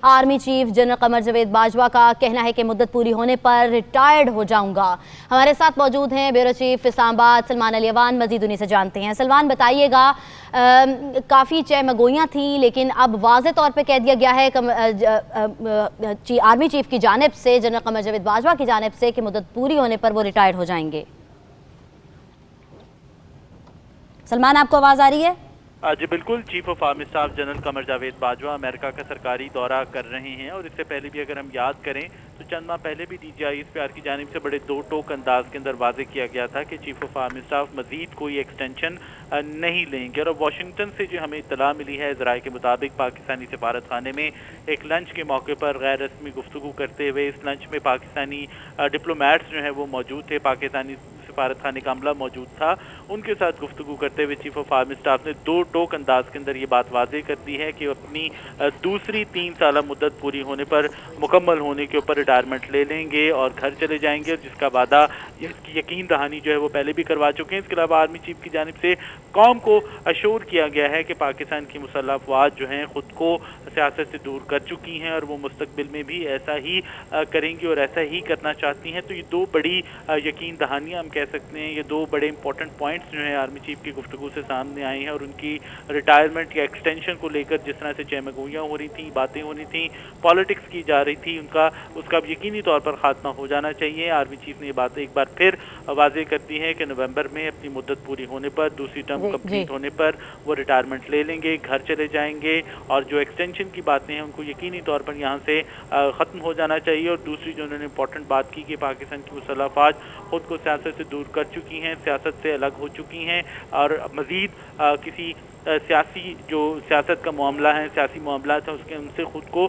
Army chief general Qamar Javed Bajwa का कहना है कि मुद्दत पूरी होने पर रिटायर्ड हो जाऊंगा। हमारे साथ मौजूद हैं ब्यूरो चीफ इस्लामाबाद सलमान अली अवान। मजीद उन्हीं से जानते हैं। सलमान, बताइएगा, काफ़ी चहमगोइयाँ थी लेकिन अब वाज़े तौर पर कह दिया गया है आर्मी चीफ की जानिब से, जनरल कमर जावेद बाजवा की जानिब से, कि मुद्दत पूरी होने पर वो रिटायर्ड हो जाएंगे। सलमान, आपको आवाज़ आ रही है? जी बिल्कुल। Chief of army staff general Qamar Javed Bajwa America का सरकारी दौरा कर रहे हैं और इससे पहले भी अगर हम याद करें तो चंद माह पहले भी DGISPR की जानिब से बड़े दो टोक अंदाज के अंदर वाजे किया गया था कि चीफ ऑफ आर्मी स्टाफ मजीद कोई एक्सटेंशन नहीं लेंगे। और वाशिंगटन से जो हमें इत्तला मिली है ज़राए के मुताबिक, पाकिस्तानी सफारत खाने में एक लंच के मौके पर गैर रस्मी गुफ्तगू करते हुए, इस लंच में पाकिस्तानी डिप्लोमेट्स जो हैं वो मौजूद थे, पाकिस्तानी सफारत खाने का अमला मौजूद था, उनके साथ गुफ्तगू करते हुए चीफ ऑफ आर्मी स्टाफ ने दो टोक अंदाज के अंदर ये बात वाज़ेह कर दी है कि अपनी दूसरी 3 साल मुद्दत पूरी होने पर, मुकम्मल होने के ऊपर रिटायरमेंट ले लेंगे और घर चले जाएंगे, जिसका वादा, इसकी यकीन दहानी जो है वो पहले भी करवा चुके हैं। इसके अलावा आर्मी चीफ की जानिब से कौम को अश्योर किया गया है कि पाकिस्तान की मुसल्लह अफवाज जो हैं खुद को सियासत से दूर कर चुकी हैं और वो मुस्तकबिल में भी ऐसा ही करेंगी और ऐसा ही करना चाहती हैं। तो ये दो बड़ी यकीन दहानियाँ हम कह सकते हैं, ये दो बड़े इंपॉर्टेंट पॉइंट्स जो हैं आर्मी चीफ की गुफ्तगू से सामने आए हैं। और उनकी रिटायरमेंट या एक्सटेंशन को लेकर जिस तरह से चहमगोइयाँ हो रही थी, बातें हो रही थी, पॉलिटिक्स की जा रही थी, उसका यकीनी तौर पर खात्मा हो जाना चाहिए। आर्मी चीफ ने ये बातें एक बार फिर वाज़ेह कर दी है कि नवंबर में अपनी मुद्दत पूरी होने पर, दूसरी टर्म कंप्लीट होने पर वो रिटायरमेंट ले लेंगे, घर चले जाएंगे और जो एक्सटेंशन की बातें हैं उनको यकीनी तौर पर यहाँ से ख़त्म हो जाना चाहिए। और दूसरी जो उन्होंने इंपॉर्टेंट बात की कि पाकिस्तान की मुसल्लह अफवाज खुद को सियासत से दूर कर चुकी हैं, सियासत से अलग हो चुकी हैं और मज़ीद किसी सियासी जो सियासत का मामला है, सियासी मामला है, उसके उनसे खुद को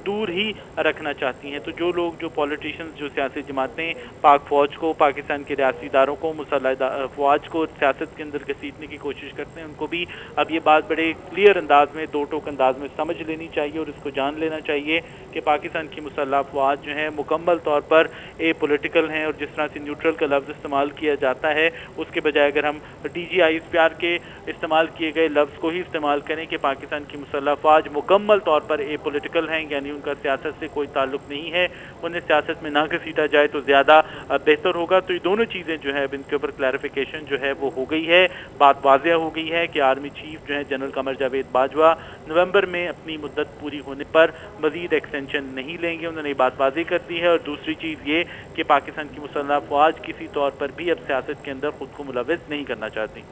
दूर ही रखना चाहती हैं। तो जो लोग, जो पॉलिटिशियंस, जो सियासी जमातें पाक फ़ौज को, पाकिस्तान के रियासी इदारों को, मुसल्लह अफवाज को सियासत के अंदर घसीटने की कोशिश करते हैं, उनको भी अब ये बात बड़े क्लियर अंदाज में, दो टोक अंदाज में समझ लेनी चाहिए और इसको जान लेना चाहिए कि पाकिस्तान की मुसल्लह अफवाज जो हैं मुकम्मल तौर पर ए पॉलिटिकल हैं। और जिस तरह से न्यूट्रल का लफ्ज़ इस्तेमाल किया जाता है, उसके बजाय अगर हम DGISPR के इस्तेमाल किए गए लफ्ज़ को ही इस्तेमाल करें कि पाकिस्तान की मुसल्लह अफवाज मुकम्मल तौर पर ए पॉलिटिकल हैं, यानी उनका सियासत से कोई ताल्लुक नहीं है, उन्हें सियासत में ना घसीटा जाए तो ज़्यादा बेहतर होगा। तो ये दोनों चीज़ें जो है इनके ऊपर क्लैरिफिकेशन जो है वो हो गई है, बात वाज़ेह हो गई है कि आर्मी चीफ जो है जनरल कमर जावेद बाजवा नवंबर में अपनी मुद्दत पूरी होने पर मज़ीद एक्सटेंशन नहीं लेंगे, उन्होंने ये बात वाज़ेह कर दी है। और दूसरी चीज़ ये कि पाकिस्तान की मुसल्लह अफवाज किसी तौर पर भी अब सियासत के अंदर खुद को मुलव्वस नहीं करना चाहती।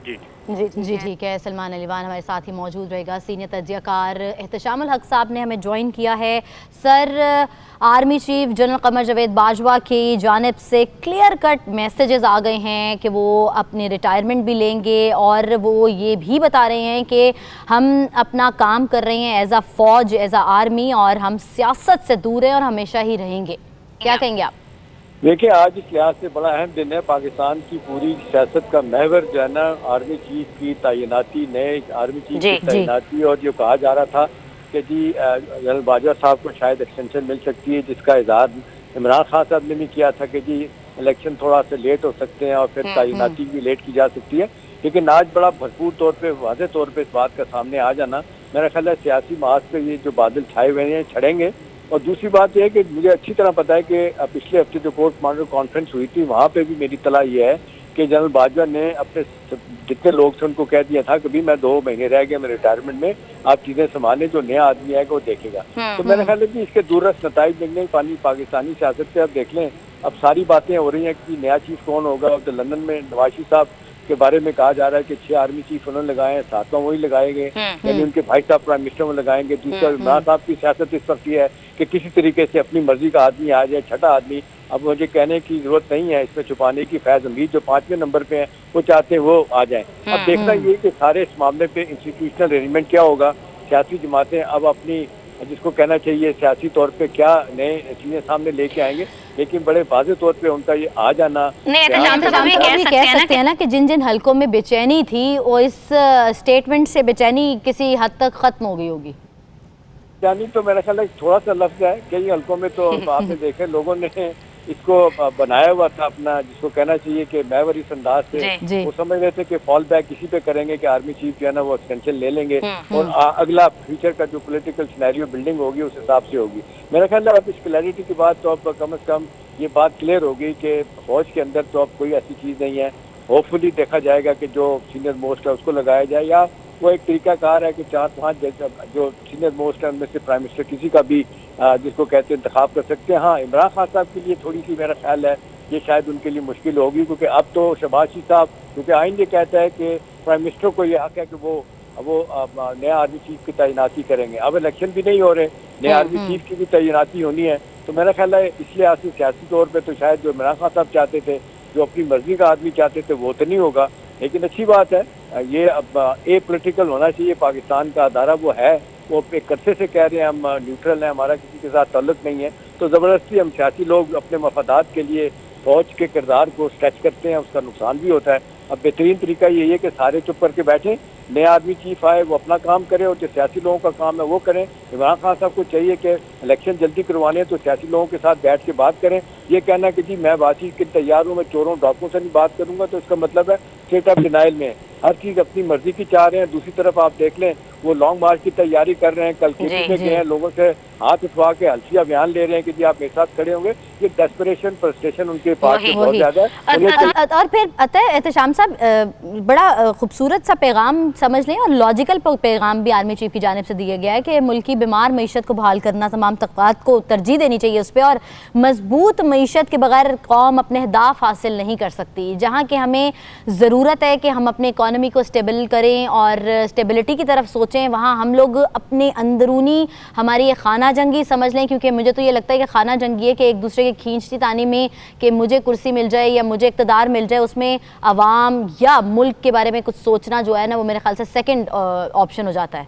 जी ठीक है। सलमान अलीवान हमारे साथ ही मौजूद रहेगा। सीनियर तज्ज़ियाकार एहतशामुल हक साहब ने हमें ज्वाइन किया है। Sir, army chief general Qamar Javed Bajwa की जानिब से क्लियर कट मैसेजेस आ गए हैं कि वो अपनी रिटायरमेंट भी लेंगे और वो ये भी बता रहे हैं कि हम अपना काम कर रहे हैं एज अ फौज, एज अ आर्मी, और हम सियासत से दूर हैं और हमेशा ही रहेंगे। क्या कहेंगे आप? देखिए, आज इस लिहाज से बड़ा अहम दिन है। पाकिस्तान की पूरी सियासत का महवर जो है ना, आर्मी चीफ की तैनाती, नए आर्मी चीफ की तैनाती, और जो कहा जा रहा था कि जी जनरल बाजवा साहब को शायद एक्सटेंशन मिल सकती है, जिसका इजहार इमरान खान साहब ने भी किया था कि जी इलेक्शन थोड़ा सा लेट हो सकते हैं और फिर तैनाती भी लेट की जा सकती है। लेकिन आज बड़ा भरपूर तौर पर, वाज़ेह तौर पर इस बात का सामने आ जाना, मेरा ख्याल है सियासी महाज पे ये जो बादल छाए हुए हैं छड़ेंगे। और दूसरी बात यह है कि मुझे अच्छी तरह पता है कि पिछले हफ्ते जो कोर्ट कमांडर कॉन्फ्रेंस हुई थी, वहाँ पे भी मेरी तला ये है कि जनरल बाजवा ने अपने जितने लोग थे उनको कह दिया था कि भी मैं 2 महीने रह गया मेरे रिटायरमेंट में, आप चीज़ें संभालें, जो नया आदमी आएगा वो देखेगा। तो मेरा ख्याल है कि इसके दूरस्थ नताइज देखने पाकिस्तानी सियासत से अब देख लें। अब सारी बातें हो रही हैं कि नया चीफ कौन होगा। तो लंदन में नवाशी साहब के बारे में कहा जा रहा है कि 6 आर्मी चीफ उन्होंने लगाए हैं, 7वां वही लगाएंगे, यानी उनके भाई साहब प्राइम मिनिस्टर में लगाएंगे। दूसरा इमरान साहब की सियासत इस वक्त ये है कि किसी तरीके से अपनी मर्जी का आदमी आ जाए, छठा आदमी। अब मुझे कहने की जरूरत नहीं है इसमें छुपाने की। फैज हमीद जो 5वें नंबर पे हैं, वो चाहते हैं वो आ जाए। अब देखना ये कि सारे इस मामले पे इंस्टीट्यूशनल अरेंजमेंट क्या होगा। सियासी जमातें अब अपनी, जिसको कहना चाहिए सियासी तौर पे, क्या नए चीजें सामने लेके आएंगे। लेकिन बड़े वाज़ेह तौर पे उनका ये आ जाना, कह सकते हैं ना कि जिन जिन हलकों में बेचैनी थी वो इस स्टेटमेंट से बेचैनी किसी हद तक खत्म हो गई होगी। यानी तो मेरा ख्याल है थोड़ा सा लफ्ज है, कई हलकों में तो आपने देखे लोगों ने इसको बनाया हुआ था अपना, जिसको कहना चाहिए कि महवर इस अंदाज से वो समझ रहे थे कि फॉल बैक इसी पे करेंगे कि आर्मी चीफ जो है ना वो एक्सटेंशन ले लेंगे और अगला फ्यूचर का जो पॉलिटिकल सिनेरियो बिल्डिंग होगी उस हिसाब से होगी। मेरा ख्याल है अब इस क्लैरिटी के बाद तो अब कम से कम ये बात क्लियर होगी कि फौज के अंदर तो अब कोई ऐसी चीज़ नहीं है। होपफुली देखा जाएगा कि जो सीनियर मोस्ट है उसको लगाया जाए, या वो एक तरीकाकार है कि 4-5 जो सीनियर मोस्ट है उनमें से प्राइम मिनिस्टर किसी का भी जिसको कहते हैं इंतखाब कर सकते हैं। हाँ, इमरान खान साहब के लिए थोड़ी सी मेरा ख्याल है ये शायद उनके लिए मुश्किल होगी, क्योंकि अब तो शहबाज शरीफ साहब, क्योंकि आइन ये कहता है कि प्राइम मिनिस्टर को ये हक है कि वो नया आर्मी चीफ की तैनाती करेंगे। अब इलेक्शन भी नहीं हो रहे, नया आर्मी चीफ की भी तैनाती होनी है, तो मेरा ख्याल है इसलिए आज सियासी तौर पर तो शायद जो इमरान खान साहब चाहते थे, जो अपनी मर्जी का आदमी चाहते थे, वो तो नहीं होगा। लेकिन अच्छी बात है, ये अब ए पोलिटिकल होना चाहिए। पाकिस्तान का अदारा वो है, वो एक अरसे से कह रहे हैं हम न्यूट्रल हैं, हमारा किसी के साथ ताल्लुक नहीं है, तो ज़बरदस्ती हम सियासी लोग अपने मफादात के लिए फौज के किरदार को स्ट्रेच करते हैं, उसका नुकसान भी होता है। अब बेहतरीन तरीका यही है कि सारे चुप करके बैठें, नया आदमी चीफ आए, वो अपना काम करे और जो सियासी लोगों का काम है वो करें। इमरान खान साहब को चाहिए कि इलेक्शन जल्दी करवाने तो सियासी लोगों के साथ बैठ के बात करें। ये कहना कि जी मैं बातचीत के तैयार हूँ, मैं चोरों डाकुओं से नहीं बात करूंगा, तो इसका मतलब है स्टेट ऑफ डिनाइल में हर चीज़ अपनी मर्जी की चाह रहे हैं। दूसरी तरफ आप देख लें, वो लॉन्ग मार्च की तैयारी कर रहे हैं, कल खेती में गए हैं, लोगों से हाथ उठवा के हल्फिया बयान ले रहे हैं कि जी आप मेरे साथ खड़े होंगे। ये डेस्परेशन फ्रस्ट्रेशन उनके पास में बहुत ज्यादा है। और फिर एहतशाम साहब, बड़ा खूबसूरत सा पैगाम समझ लें और लॉजिकल पैगाम भी आर्मी चीफ की जानिब से दिया गया है कि मुल्क की बीमार मीशत को बहाल करना, तमाम तबकात को तरजीह देनी चाहिए उस पर, और मजबूत मीशत के बगैर कौम अपने अहदाफ हासिल नहीं कर सकती। जहाँ कि हमें ज़रूरत है कि हम अपने इकॉनमी को स्टेबल करें और स्टेबिलिटी की तरफ सोचें, वहाँ हम लोग अपने अंदरूनी हमारी ये खाना जंगी समझ लें, क्योंकि मुझे तो ये लगता है कि खाना जंगी है कि एक दूसरे के खींचती तानी में कि मुझे कुर्सी मिल जाए या मुझे इक़्तिदार मिल जाए, उसमें अवाम या मुल्क के बारे में कुछ सोचना जो है ना वो मेरे ख्याल से सेकंड ऑप्शन हो जाता है।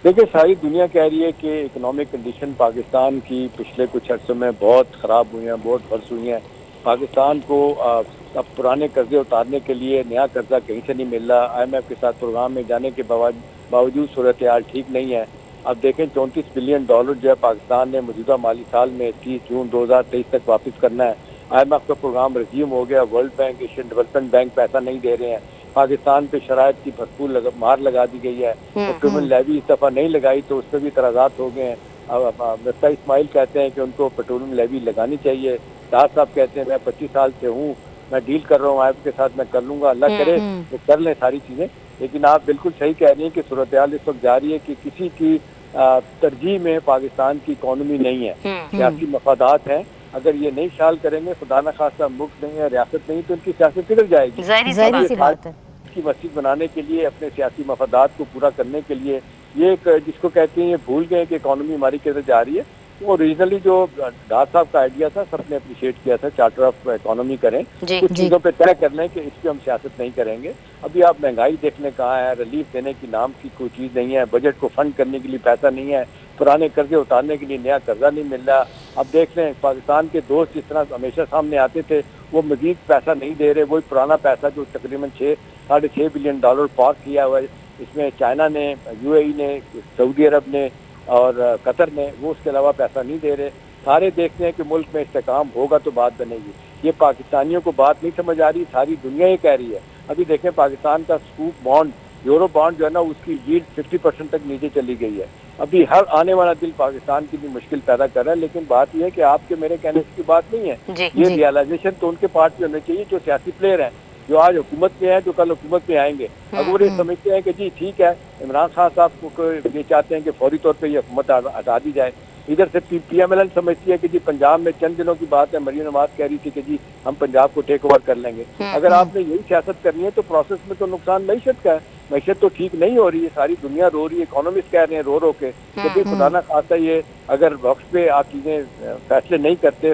देखिए, सारी दुनिया कह रही है कि इकोनॉमिक कंडीशन पाकिस्तान की पिछले कुछ अर्सों में बहुत ख़राब हुई हैं, बहुत वर्ष हुई हैं। पाकिस्तान को अब पुराने कर्जे उतारने के लिए नया कर्जा कहीं से नहीं मिल रहा। IMF के साथ प्रोग्राम में जाने के बावजूद सूरत हाल ठीक नहीं है। अब देखें, $34 बिलियन जो है पाकिस्तान ने मौजूदा माली साल में 30 जून 2023 तक वापस करना है। IMF का प्रोग्राम रिज्यूम हो गया, world bank, Asian development bank पैसा नहीं दे रहे हैं। पाकिस्तान पे शराइत की भरपूर मार लगा दी गई है। पेट्रोलियम लेवी इस दफ़ा नहीं लगाई तो उस पर भी इतराज़ात हो गए हैं। अब मिर्ज़ा इस्माइल कहते हैं कि उनको पेट्रोलियम लेवी लगानी चाहिए। दार साहब कहते हैं मैं 25 साल से हूँ, मैं डील कर रहा हूँ IMF के साथ, मैं कर लूँगा, अल्लाह करे वो कर लें सारी चीज़ें। लेकिन आप बिल्कुल सही कह रही हैं कि सूरत हाल इस वक्त जारी है कि किसी की तरजीह में पाकिस्तान की इकॉनमी नहीं है, सियासी मफादात हैं। अगर ये नहीं शाल करेंगे, खुदा न खास्ता मुल्क नहीं है, रियासत नहीं, तो इनकी सियासत बिगड़ जाएगी। ज़ाहिर सी बात है। की मस्जिद बनाने के लिए, अपने सियासी मफादात को पूरा करने के लिए, ये जिसको कहते हैं ये भूल गए कि इकॉनमी हमारी कैसे जा रही है। वो रीजनली जो डार साहब का आइडिया था सबने अप्रिशिएट किया था, चार्टर ऑफ इकोनॉमी करें, कुछ चीज़ों पे तय कर लें कि इस पर हम सियासत नहीं करेंगे। अभी आप महंगाई देखने कहाँ है, रिलीफ देने की नाम की कोई चीज़ नहीं है, बजट को फंड करने के लिए पैसा नहीं है, पुराने कर्जे उतारने के लिए नया कर्जा नहीं मिल रहा। अब देख लें, पाकिस्तान के दोस्त जिस तरह हमेशा सामने आते थे वो मजीद पैसा नहीं दे रहे। वही पुराना पैसा जो तकरीबन $6.5 बिलियन पास किया हुआ है, इसमें चाइना ने, UAE ने, सऊदी अरब ने और कतर ने, वो उसके अलावा पैसा नहीं दे रहे। सारे देखते हैं कि मुल्क में इस्तेकाम होगा तो बात बनेगी। ये पाकिस्तानियों को बात नहीं समझ आ रही, सारी दुनिया ये कह रही है। अभी देखें, पाकिस्तान का स्कूप बॉन्ड, यूरो बॉन्ड जो है ना, उसकी यील्ड 50% तक नीचे चली गई है। अभी हर आने वाला दिन पाकिस्तान की भी मुश्किल पैदा कर रहा है। लेकिन बात यह है कि आपके मेरे कहने की बात नहीं है, ये रियलाइजेशन तो उनके पार्ट में होना चाहिए जो सियासी प्लेयर हैं, जो आज हुकूमत में है, जो कल हुकूमत में आएंगे। अगर वो ये समझते हैं कि जी ठीक है, इमरान खान साहब को ये चाहते हैं कि फौरी तौर पे ये हुकूमत हटा दी जाए। इधर से PMLN समझती है कि जी पंजाब में चंद दिनों की बात है, मरीम नवाज कह रही थी कि जी हम पंजाब को टेक ओवर कर लेंगे। अगर आपने यही सियासत करनी है तो प्रोसेस में तो नुकसान मईशत का है। मईशत तो ठीक नहीं हो रही है, सारी दुनिया रो रही है, इकोनॉमिस्ट कह रहे हैं रो रो के कि भाई खुदा ना खास्ता ये अगर वक्त पे आप चीज़ें फैसले नहीं करते,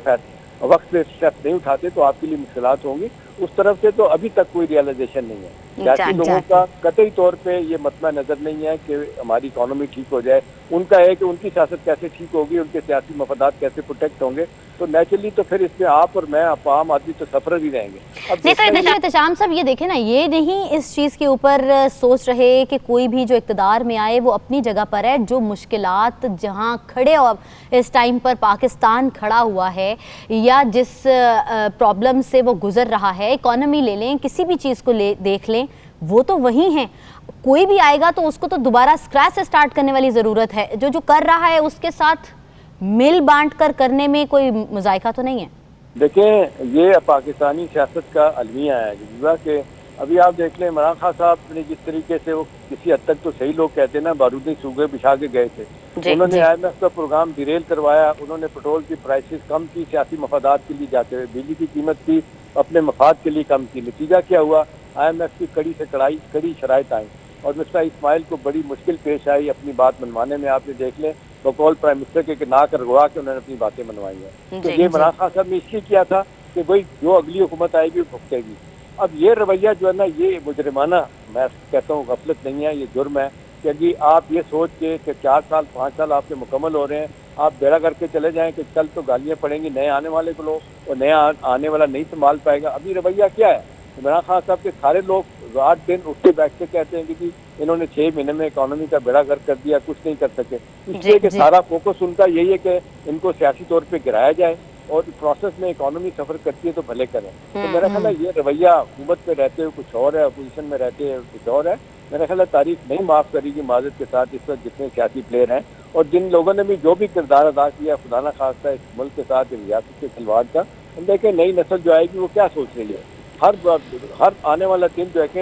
वक्त पे स्टेप नहीं उठाते तो आपके लिए मुश्किलात होंगी। उस तरफ से तो अभी तक कोई रियलाइजेशन नहीं है। सियासी लोगों का कतई तौर पे ये मतला नजर नहीं है कि हमारी इकोनॉमी ठीक हो जाए। उनका है कि उनकी सियासत कैसे ठीक होगी, उनके सियासी मफादात कैसे प्रोटेक्ट होंगे। तो नेचुरली तो फिर इसमें आप और मैं, आप आम आदमी तो सफर ही रहेंगे। नहीं तो एहतशाम साहब ये देखें ना, ये नहीं इस चीज़ के ऊपर सोच रहे कि कोई भी जो इक़्तिदार में आए वो अपनी जगह पर है। जो मुश्किलात जहाँ खड़े और इस टाइम पर पाकिस्तान खड़ा हुआ है या जिस प्रॉब्लम से वो गुजर रहा है, इकॉनमी ले लें, किसी भी चीज़ को देख लें, वो तो वही हैं। कोई भी आएगा तो उसको तो दोबारा स्क्रैच से स्टार्ट करने वाली ज़रूरत है। जो कर रहा है उसके साथ मिल बांट कर करने में कोई मुज़ायका तो नहीं है। देखें, ये पाकिस्तानी सियासत का अलमिया है कि अभी आप देख लें, इमरान खान साहब ने जिस तरीके से वो किसी हद तक तो सही लोग कहते हैं ना, बारूदी सूखे बिछा के गए थे। उन्होंने IMF का प्रोग्राम डिरेल करवाया, उन्होंने पेट्रोल की प्राइसेस कम की सियासी मफादात के लिए जाते हुए, बिजली की कीमत की अपने मफाद के लिए कम की। नतीजा क्या हुआ? IMF की कड़ी शराइत आई और मिस्टर इस्माइल को बड़ी मुश्किल पेश आई अपनी बात मनवाने में। आपने देख लें, बकौल प्राइम मिनिस्टर के नाक रगवा के उन्होंने अपनी बातें मनवाई हैं। तो ये इमरान खान साहब ने इसलिए किया था कि भाई जो अगली हुकूमत आएगी वो भुगतेगी। अब ये रवैया जो है ना, ये मुजरिमाना, मैं कहता हूँ गफलत नहीं है, ये जुर्म है। क्योंकि आप ये सोच के कि 4 साल 5 साल आपके मुकम्मल हो रहे हैं, आप बेड़ा करके चले जाएं कि कल तो गालियाँ पड़ेंगी नए आने वाले को, लोग और नया आने वाला नहीं संभाल पाएगा। अभी रवैया क्या है? इमरान खान साहब के सारे लोग रात दिन उठते बैठते कहते हैं कि जी इन्होंने 6 महीने में इकोनॉमी का बेड़ा गर्क कर दिया, कुछ नहीं कर सके। इसलिए कि सारा फोकस उनका यही है कि इनको सियासी तौर पे गिराया जाए और प्रोसेस में इकोनॉमी सफर करती है तो भले करें। तो मेरा ख्याल है ये रवैया हुकूमत पे रहते हुए कुछ और है, अपोजिशन में रहते हुए कुछ और है। मेरा ख्याल है तारीख नहीं माफ़ करेगी माजरत के साथ इस वक्त जितने सियासी प्लेयर हैं और जिन लोगों ने भी जो भी किरदार अदा किया, खुदा न खास्ता इस मुल्क के साथ रियासत के खिलवाड़ का। हम देखें नई नस्ल जो आएगी वो क्या सोच रही है। हर आने वाला दिन जो है कि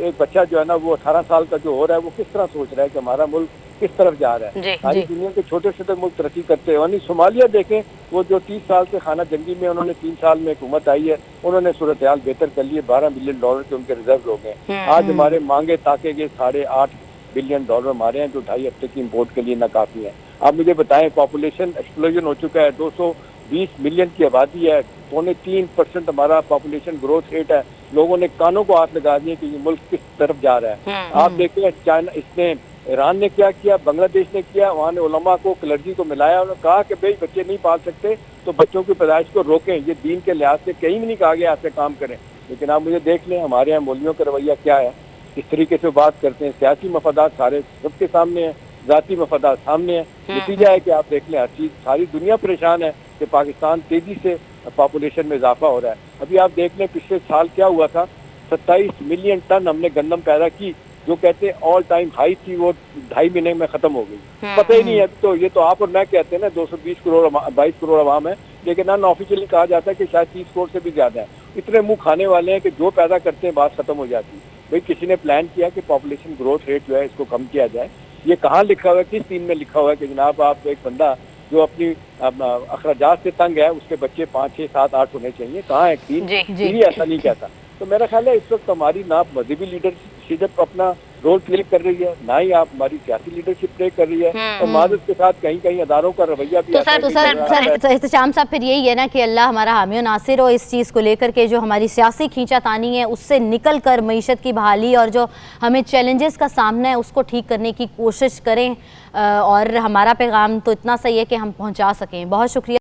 एक बच्चा जो है ना, वो 18 साल का जो हो रहा है वो किस तरह सोच रहा है कि हमारा मुल्क किस तरफ जा रहा है। सारी दुनिया के छोटे छोटे मुल्क तरक्की करते हैं। यानी सोमालिया देखें, वो जो 30 साल से खाना जंगी में उन्होंने 3 साल में हुकूमत आई है, उन्होंने सूरत हाल बेहतर कर लिए। $12 बिलियन के उनके रिजर्व हो गए। आज हमारे मांगे ताके गए $8.5 बिलियन हमारे हैं, जो 2.5 हफ्ते की इम्पोर्ट के लिए नाकाफी है। आप मुझे बताएं, पॉपुलेशन एक्सप्लोजन हो चुका है, 220 मिलियन की आबादी है, 3.25% हमारा पॉपुलेशन ग्रोथ रेट है। लोगों ने कानों को हाथ लगा दिए कि ये मुल्क किस तरफ जा रहा है। आप देखिए, चाइना, इसने ईरान ने क्या किया, बांग्लादेश ने किया, वहाँ ने उलमा को, क्लर्जी को मिलाया और कहा कि भाई बच्चे नहीं पाल सकते तो बच्चों की पैदाइश को रोकें। ये दीन के लिहाज से कहीं भी नहीं कहा गया ऐसे काम करें। लेकिन आप मुझे देख लें, हमारे यहाँ मौलवियों का रवैया क्या है, किस तरीके से बात करते हैं। सियासी मफादात सारे सबके सामने है, ज़ाती मफादात सामने है। नतीजा है कि आप देख लें, हर चीज़, सारी दुनिया परेशान है कि पाकिस्तान तेजी से पॉपुलेशन में इजाफा हो रहा है। अभी आप देख लें पिछले साल क्या हुआ था, 27 मिलियन टन हमने गंदम पैदा की, जो कहते हैं ऑल टाइम हाई थी, वो 2.5 महीने में खत्म हो गई। पता ही नहीं है। तो ये तो आप और मैं कहते हैं ना 220 करोड़ 22 करोड़ आवाम है, लेकिन नॉन ऑफिशियली कहा जाता है कि शायद 30 करोड़ से भी ज्यादा है। इतने मुंह खाने वाले हैं कि जो पैदा करते हैं बात खत्म हो जाती है। भाई किसी ने प्लान किया कि पॉपुलेशन ग्रोथ रेट जो है इसको कम किया जाए। ये कहाँ लिखा हुआ है, किस दिन में लिखा हुआ है कि जनाब आप एक बंदा जो अपनी अखराजात से तंग है उसके बच्चे 5, 6, 7, 8 होने चाहिए, कहाँ है तीन? ये ऐसा नहीं कहता। तो मेरा ख्याल है इस वक्त हमारी ना मजहबी लीडरशिप अपना रोल प्ले कर रही है, ना ही आप हमारी सियासी लीडरशिप प्ले कर रही है। और माजरत के साथ कहीं कहीं अदारों का रवैया भी सर एहतशाम साहब, फिर यही है ना कि अल्लाह हमारा हामी और नासिर हो इस चीज़ को लेकर के, जो हमारी सियासी खींचातानी है उससे निकल कर मईशत की बहाली और जो हमें चैलेंजेस का सामना है उसको ठीक करने की कोशिश करें। और हमारा पैगाम तो इतना सही है कि हम पहुँचा सकें। बहुत शुक्रिया।